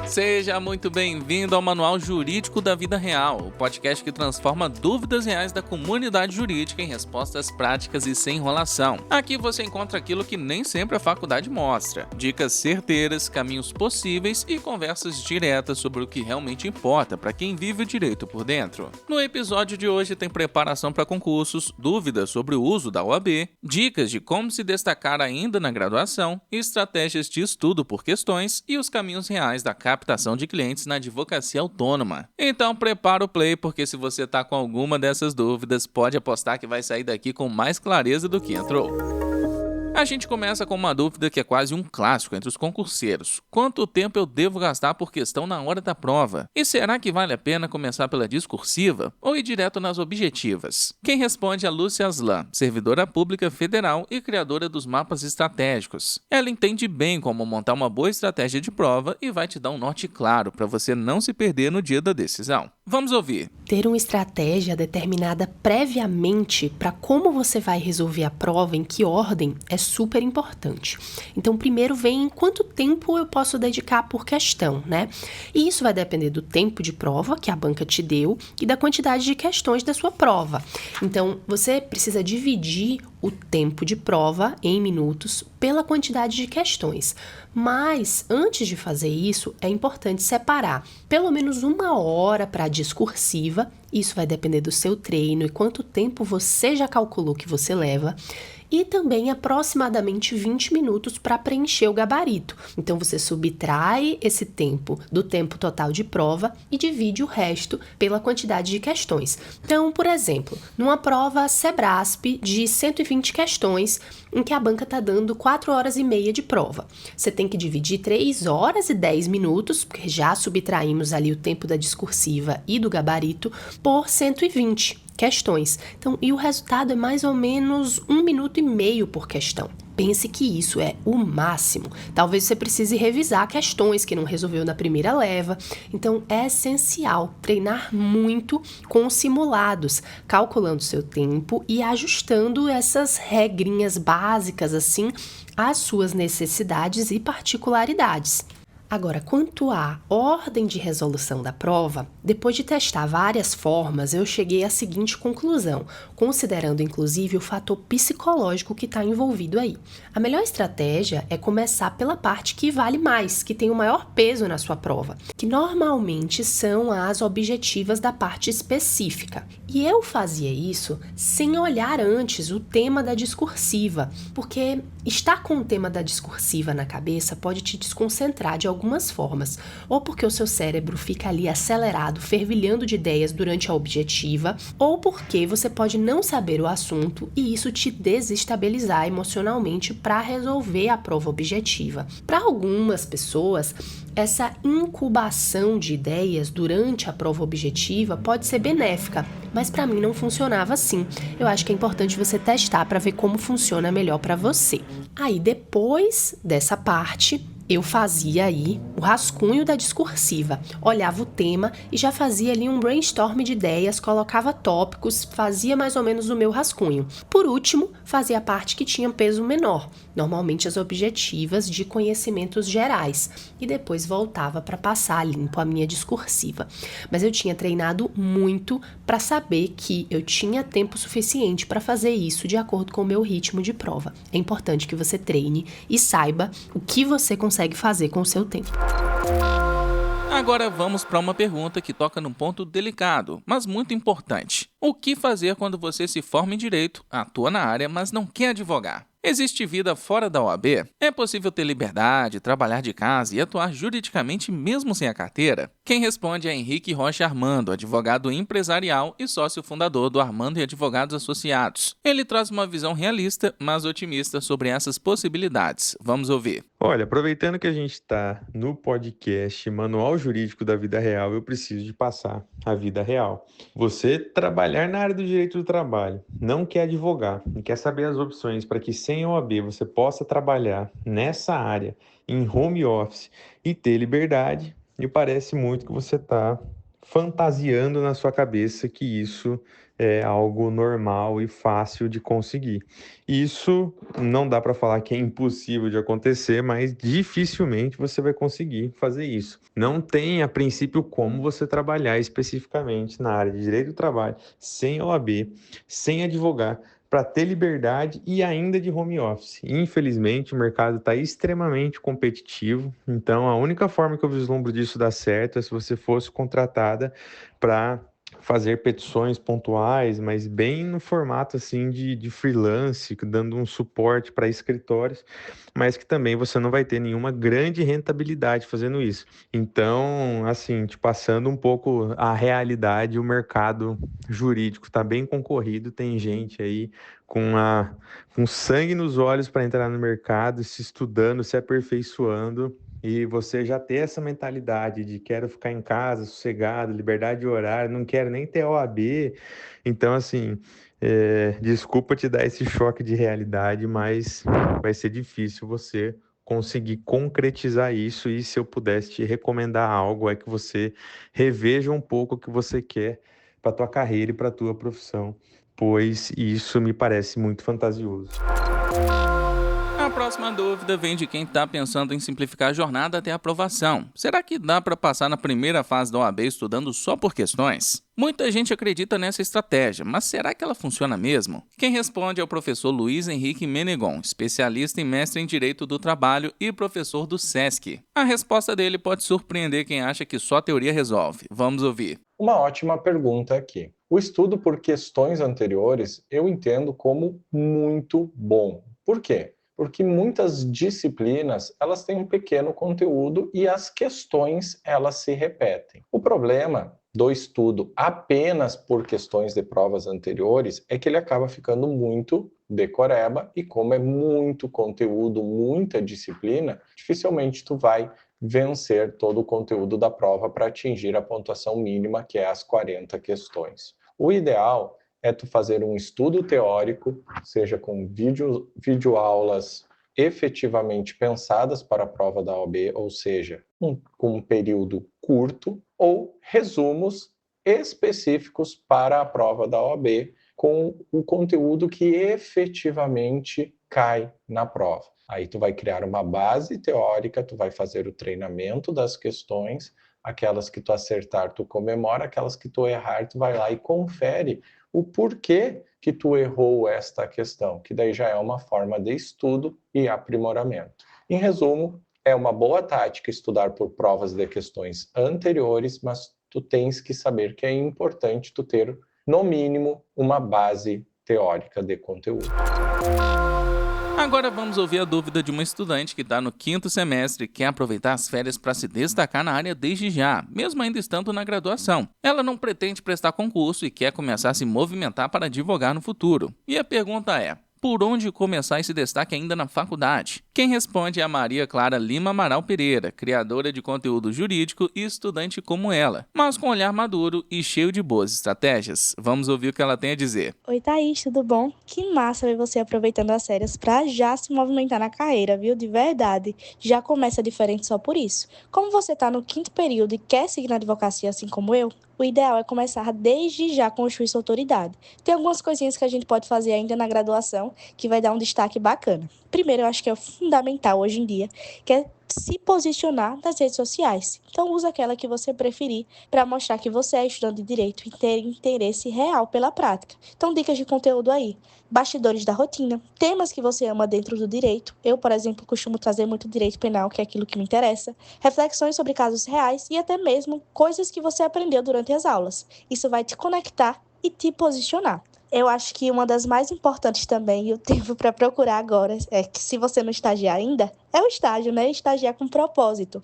Seja muito bem-vindo ao Manual Jurídico da Vida Real, o podcast que transforma dúvidas reais da comunidade jurídica em respostas práticas e sem enrolação. Aqui você encontra aquilo que nem sempre a faculdade mostra: dicas certeiras, caminhos possíveis e conversas diretas sobre o que realmente importa para quem vive o direito por dentro. No episódio de hoje tem preparação para concursos, dúvidas sobre o uso da OAB, dicas de como se destacar ainda na graduação, estratégias de estudo por questões e os caminhos reais da captação de clientes na advocacia autônoma. Então prepara o play, porque se você tá com alguma dessas dúvidas, pode apostar que vai sair daqui com mais clareza do que entrou. A gente começa com uma dúvida que é quase um clássico entre os concurseiros: quanto tempo eu devo gastar por questão na hora da prova? E será que vale a pena começar pela discursiva ou ir direto nas objetivas? Quem responde é Lúcia Aslan, servidora pública federal e criadora dos mapas estratégicos. Ela entende bem como montar uma boa estratégia de prova e vai te dar um norte claro para você não se perder no dia da decisão. Vamos ouvir. Ter uma estratégia determinada previamente para como você vai resolver a prova, em que ordem, é super importante. Então, primeiro vem quanto tempo eu posso dedicar por questão, né? E isso vai depender do tempo de prova que a banca te deu e da quantidade de questões da sua prova. Então, você precisa dividir o tempo de prova em minutos pela quantidade de questões. Mas, antes de fazer isso, é importante separar pelo menos 1 hora para a discursiva. Isso vai depender do seu treino e quanto tempo você já calculou que você leva. E também aproximadamente 20 minutos para preencher o gabarito. Então, você subtrai esse tempo do tempo total de prova e divide o resto pela quantidade de questões. Então, por exemplo, numa prova Sebrasp de 120 questões, em que a banca está dando 4 horas e meia de prova. Você tem que dividir 3 horas e 10 minutos, porque já subtraímos ali o tempo da discursiva e do gabarito, por 120 questões. Então, e o resultado é mais ou menos 1 minuto e meio por questão. Pense que isso é o máximo. Talvez você precise revisar questões que não resolveu na primeira leva. Então, é essencial treinar muito com os simulados, calculando seu tempo e ajustando essas regrinhas básicas, assim, às suas necessidades e particularidades. Agora, quanto à ordem de resolução da prova, depois de testar várias formas, eu cheguei à seguinte conclusão, considerando inclusive o fator psicológico que está envolvido aí. A melhor estratégia é começar pela parte que vale mais, que tem o maior peso na sua prova, que normalmente são as objetivas da parte específica. E eu fazia isso sem olhar antes o tema da discursiva, porque estar com o tema da discursiva na cabeça pode te desconcentrar de algumas formas, ou porque o seu cérebro fica ali acelerado, fervilhando de ideias durante a objetiva, ou porque você pode não saber o assunto e isso te desestabilizar emocionalmente para resolver a prova objetiva. Para algumas pessoas, essa incubação de ideias durante a prova objetiva pode ser benéfica, mas para mim não funcionava assim. Eu acho que é importante você testar para ver como funciona melhor para você. Aí depois dessa parte, eu fazia aí o rascunho da discursiva, olhava o tema e já fazia ali um brainstorm de ideias, colocava tópicos, fazia mais ou menos o meu rascunho. Por último, fazia a parte que tinha peso menor, normalmente as objetivas de conhecimentos gerais, e depois voltava para passar limpo a minha discursiva. Mas eu tinha treinado muito para saber que eu tinha tempo suficiente para fazer isso de acordo com o meu ritmo de prova. É importante que você treine e saiba o que você consegue fazer com o seu tempo. Agora vamos para uma pergunta que toca num ponto delicado, mas muito importante. O que fazer quando você se forma em direito, atua na área, mas não quer advogar? Existe vida fora da OAB? É possível ter liberdade, trabalhar de casa e atuar juridicamente mesmo sem a carteira? Quem responde é Henrique Rocha Armando, advogado empresarial e sócio fundador do Armando e Advogados Associados. Ele traz uma visão realista, mas otimista sobre essas possibilidades. Vamos ouvir. Olha, aproveitando que a gente está no podcast Manual Jurídico da Vida Real, eu preciso de passar a vida real. Você trabalhar na área do direito do trabalho, não quer advogar e quer saber as opções para que sem OAB você possa trabalhar nessa área, em home office e ter liberdade, me parece muito que você está fantasiando na sua cabeça que isso é algo normal e fácil de conseguir. Isso não dá para falar que é impossível de acontecer, mas dificilmente você vai conseguir fazer isso. Não tem, a princípio, como você trabalhar especificamente na área de direito do trabalho, sem OAB, sem advogar, para ter liberdade e ainda de home office. Infelizmente, o mercado está extremamente competitivo, então a única forma que eu vislumbro disso dar certo é se você fosse contratada para fazer petições pontuais, mas bem no formato assim de freelance, dando um suporte para escritórios, mas que também você não vai ter nenhuma grande rentabilidade fazendo isso. Então, assim, te passando um pouco a realidade, o mercado jurídico está bem concorrido, tem gente aí com sangue nos olhos para entrar no mercado, se estudando, se aperfeiçoando, e você já ter essa mentalidade de quero ficar em casa, sossegado, liberdade de horário, não quero nem ter OAB. Então, assim, desculpa te dar esse choque de realidade, mas vai ser difícil você conseguir concretizar isso. E se eu pudesse te recomendar algo, é que você reveja um pouco o que você quer para tua carreira e para tua profissão, pois isso me parece muito fantasioso. A próxima dúvida vem de quem está pensando em simplificar a jornada até a aprovação. Será que dá para passar na primeira fase da OAB estudando só por questões? Muita gente acredita nessa estratégia, mas será que ela funciona mesmo? Quem responde é o professor Luiz Henrique Menegon, especialista em mestre em Direito do Trabalho e professor do SESC. A resposta dele pode surpreender quem acha que só a teoria resolve. Vamos ouvir. Uma ótima pergunta aqui. O estudo por questões anteriores eu entendo como muito bom. Por quê? Porque muitas disciplinas elas têm um pequeno conteúdo e as questões elas se repetem. O problema do estudo apenas por questões de provas anteriores é que ele acaba ficando muito decoreba, e como é muito conteúdo, muita disciplina, dificilmente tu vai vencer todo o conteúdo da prova para atingir a pontuação mínima, que é as 40 questões. O ideal é tu fazer um estudo teórico, seja com videoaulas efetivamente pensadas para a prova da OAB, ou seja, com um período curto, ou resumos específicos para a prova da OAB, com o conteúdo que efetivamente cai na prova. Aí tu vai criar uma base teórica, tu vai fazer o treinamento das questões, aquelas que tu acertar, tu comemora, aquelas que tu errar, tu vai lá e confere o porquê que tu errou esta questão, que daí já é uma forma de estudo e aprimoramento. Em resumo, é uma boa tática estudar por provas de questões anteriores, mas tu tens que saber que é importante tu ter, no mínimo, uma base teórica de conteúdo. Agora vamos ouvir a dúvida de uma estudante que está no 5º semestre e quer aproveitar as férias para se destacar na área desde já, mesmo ainda estando na graduação. Ela não pretende prestar concurso e quer começar a se movimentar para advogar no futuro. E a pergunta é: por onde começar esse destaque ainda na faculdade? Quem responde é a Maria Clara Lima Amaral Pereira, criadora de conteúdo jurídico e estudante como ela, mas com um olhar maduro e cheio de boas estratégias. Vamos ouvir o que ela tem a dizer. Oi, Thaís, tudo bom? Que massa ver você aproveitando as férias para já se movimentar na carreira, viu? De verdade. Já começa diferente só por isso. Como você está no 5º período e quer seguir na advocacia assim como eu, o ideal é começar desde já a construir sua autoridade. Tem algumas coisinhas que a gente pode fazer ainda na graduação que vai dar um destaque bacana. Primeiro, eu acho que é fundamental hoje em dia, que é se posicionar nas redes sociais. Então, usa aquela que você preferir para mostrar que você é estudante de direito e ter interesse real pela prática. Então, dicas de conteúdo aí. Bastidores da rotina, temas que você ama dentro do direito. Eu, por exemplo, costumo trazer muito direito penal, que é aquilo que me interessa. Reflexões sobre casos reais e até mesmo coisas que você aprendeu durante as aulas. Isso vai te conectar e te posicionar. Eu acho que uma das mais importantes também, e o tempo para procurar agora, é que se você não estagiar ainda, é o estágio, né? Estagiar com propósito.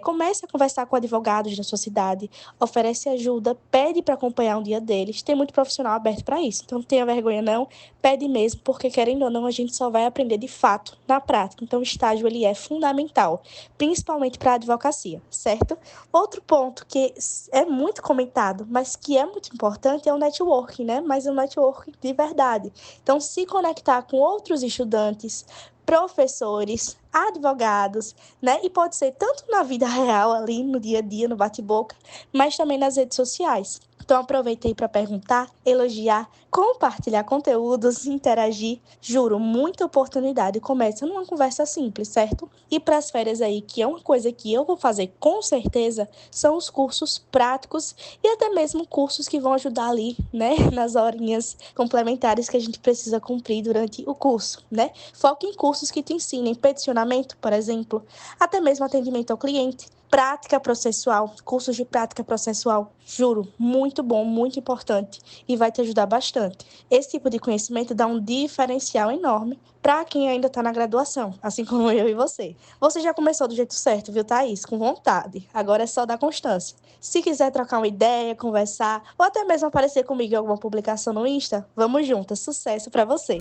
Comece a conversar com advogados da sua cidade, oferece ajuda, pede para acompanhar um dia deles. Tem muito profissional aberto para isso, então não tenha vergonha não, pede mesmo, porque querendo ou não, a gente só vai aprender de fato, na prática. Então o estágio ele é fundamental, principalmente para a advocacia, certo? Outro ponto que é muito comentado, mas que é muito importante é o networking, né? Mas o networking de verdade. Então, se conectar com outros estudantes, professores, advogados, né? E pode ser tanto na vida real, ali no dia a dia, no bate-boca, mas também nas redes sociais. Então aproveitei para perguntar, elogiar, compartilhar conteúdos, interagir. Juro, muita oportunidade começa numa conversa simples, certo? E para as férias aí, que é uma coisa que eu vou fazer com certeza, são os cursos práticos e até mesmo cursos que vão ajudar ali, né? Nas horinhas complementares que a gente precisa cumprir durante o curso, né? Foque em cursos que te ensinem peticionamento, por exemplo, até mesmo atendimento ao cliente. Prática processual, cursos de prática processual, juro, muito bom, muito importante e vai te ajudar bastante. Esse tipo de conhecimento dá um diferencial enorme para quem ainda está na graduação, assim como eu e você. Você já começou do jeito certo, viu, Thaís? Com vontade. Agora é só dar constância. Se quiser trocar uma ideia, conversar ou até mesmo aparecer comigo em alguma publicação no Insta, vamos juntas. Sucesso para você!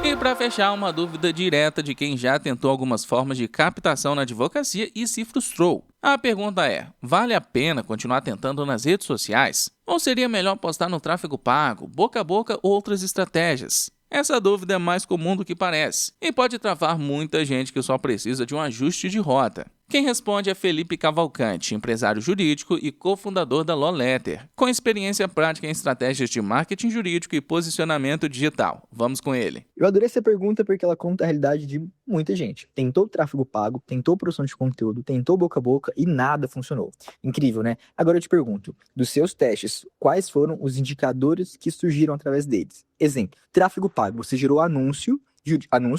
E para fechar, uma dúvida direta de quem já tentou algumas formas de captação na advocacia e se frustrou. A pergunta é: vale a pena continuar tentando nas redes sociais? Ou seria melhor apostar no tráfego pago, boca a boca ou outras estratégias? Essa dúvida é mais comum do que parece e pode travar muita gente que só precisa de um ajuste de rota. Quem responde é Felipe Cavalcante, empresário jurídico e cofundador da Law Letter, com experiência prática em estratégias de marketing jurídico e posicionamento digital. Vamos com ele. Eu adorei essa pergunta porque ela conta a realidade de muita gente. Tentou tráfego pago, tentou produção de conteúdo, tentou boca a boca e nada funcionou. Incrível, né? Agora eu te pergunto, dos seus testes, quais foram os indicadores que surgiram através deles? Exemplo, tráfego pago, você gerou anúncio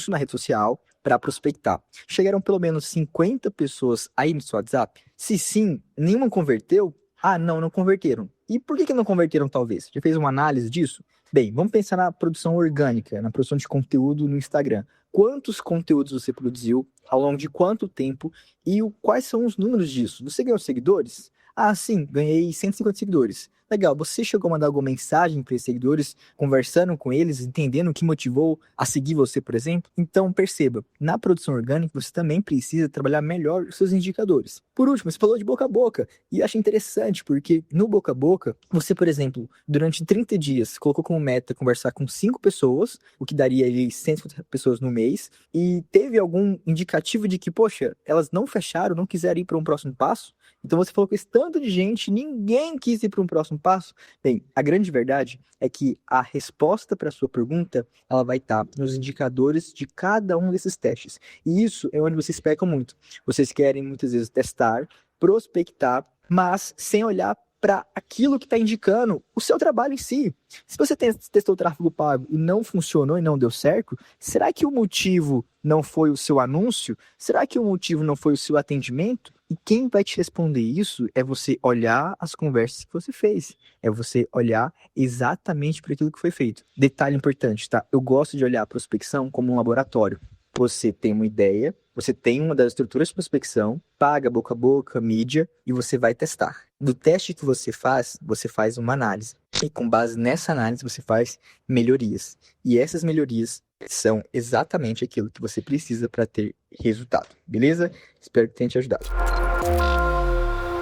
na rede social para prospectar. Chegaram pelo menos 50 pessoas aí no seu WhatsApp? Se sim, nenhuma converteu? Ah, não converteram. E por que não converteram talvez? Já fez uma análise disso? Bem, vamos pensar na produção orgânica, na produção de conteúdo no Instagram. Quantos conteúdos você produziu, ao longo de quanto tempo e quais são os números disso? Você ganhou seguidores? Ah, sim, ganhei 150 seguidores. Legal, você chegou a mandar alguma mensagem para esses seguidores, conversando com eles, entendendo o que motivou a seguir você, por exemplo? Então, perceba, na produção orgânica, você também precisa trabalhar melhor os seus indicadores. Por último, você falou de boca a boca, e eu acho interessante, porque no boca a boca, você, por exemplo, durante 30 dias, colocou como meta conversar com 5 pessoas, o que daria ali 150 pessoas no mês, e teve algum indicativo de que, poxa, elas não fecharam, não quiseram ir para um próximo passo? Então você falou com esse tanto de gente, ninguém quis ir para um próximo passo? Bem, a grande verdade é que a resposta para a sua pergunta, ela vai estar nos indicadores de cada um desses testes. E isso é onde vocês pecam muito. Vocês querem muitas vezes testar, prospectar, mas sem olhar para aquilo que está indicando o seu trabalho em si. Se você testou o tráfego pago e não funcionou e não deu certo, será que o motivo não foi o seu anúncio? Será que o motivo não foi o seu atendimento? E quem vai te responder isso é você olhar as conversas que você fez. É você olhar exatamente para aquilo que foi feito. Detalhe importante, tá? Eu gosto de olhar a prospecção como um laboratório. Você tem uma ideia, você tem uma das estruturas de prospecção, paga boca a boca, mídia, e você vai testar. Do teste que você faz uma análise. E com base nessa análise, você faz melhorias. E essas melhorias são exatamente aquilo que você precisa para ter resultado. Beleza? Espero que tenha te ajudado.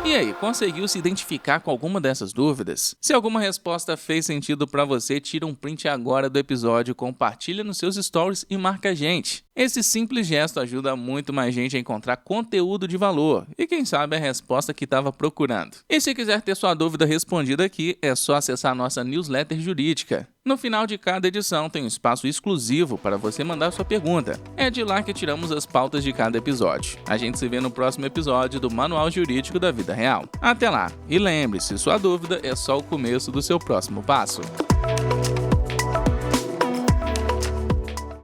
E aí, conseguiu se identificar com alguma dessas dúvidas? Se alguma resposta fez sentido pra você, tira um print agora do episódio, compartilha nos seus stories e marca a gente. Esse simples gesto ajuda muito mais gente a encontrar conteúdo de valor e quem sabe a resposta que estava procurando. E se quiser ter sua dúvida respondida aqui, é só acessar a nossa newsletter jurídica. No final de cada edição tem um espaço exclusivo para você mandar sua pergunta. É de lá que tiramos as pautas de cada episódio. A gente se vê no próximo episódio do Manual Jurídico da Vida Real. Até lá! E lembre-se, sua dúvida é só o começo do seu próximo passo.